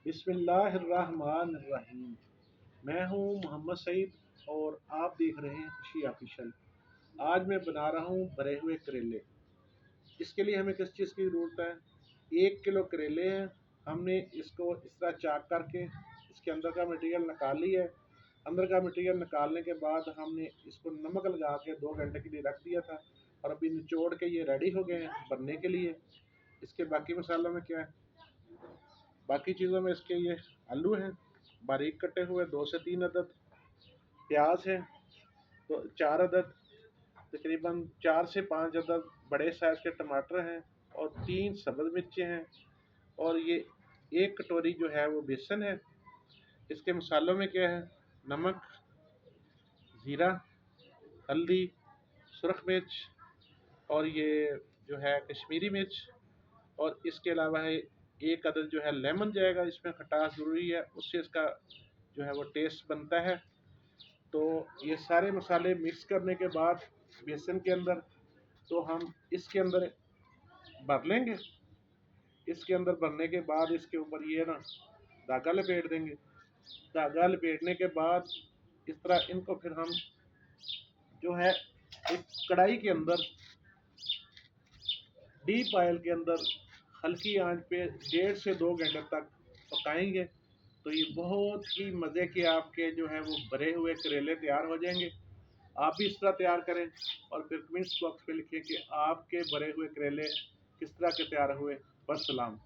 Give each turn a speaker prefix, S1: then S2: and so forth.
S1: बिस्मिल्लाहिर्रहमानिर्रहीम। मैं हूँ मोहम्मद सईद और आप देख रहे हैं खुशी ऑफिशियल। आज मैं बना रहा हूँ भरे हुए करेले। इसके लिए हमें किस चीज़ की ज़रूरत है? 1 किलो करेले हैं। हमने इसको इस तरह चाक करके इसके अंदर का मटेरियल निकाल लिया है। अंदर का मटेरियल निकालने के बाद हमने इसको नमक लगा के 2 घंटे के लिए रख दिया था और अभी निचोड़ के ये रेडी हो गए हैं बनने के लिए। इसके बाकी मसालों में क्या है? बाकी चीज़ों में इसके ये आलू हैं बारीक कटे हुए 2 से 3 अदद, प्याज है तो 4 अदद, तकरीबन 4 से 5 अदद बड़े साइज़ के टमाटर हैं और 3 सब्ज़ मिर्चें हैं और ये 1 कटोरी जो है वो बेसन है। इसके मसालों में क्या है? नमक, ज़ीरा, हल्दी, सुरख मिर्च और ये जो है कश्मीरी मिर्च, और इसके अलावा है 1 अदद जो है लेमन जाएगा। इसमें खटास ज़रूरी है, उससे इसका जो है वो टेस्ट बनता है। तो ये सारे मसाले मिक्स करने के बाद बेसन के अंदर तो हम इसके अंदर भर लेंगे। इसके अंदर भरने के बाद इसके ऊपर ये ना धागा लपेट देंगे। धागा लपेटने के बाद इस तरह इनको फिर हम जो है एक कढ़ाई के अंदर डीप ऑयल के अंदर हल्की आंच पे 1.5 से 2 घंटे तक पकाएंगे। तो ये बहुत ही मज़े के आपके जो है वो भरे हुए करेले तैयार हो जाएंगे। आप भी इस तरह तैयार करें और फिर कमेंट्स बॉक्स पे लिखें कि आपके भरे हुए करेले किस तरह के तैयार हुए। वस्सलाम।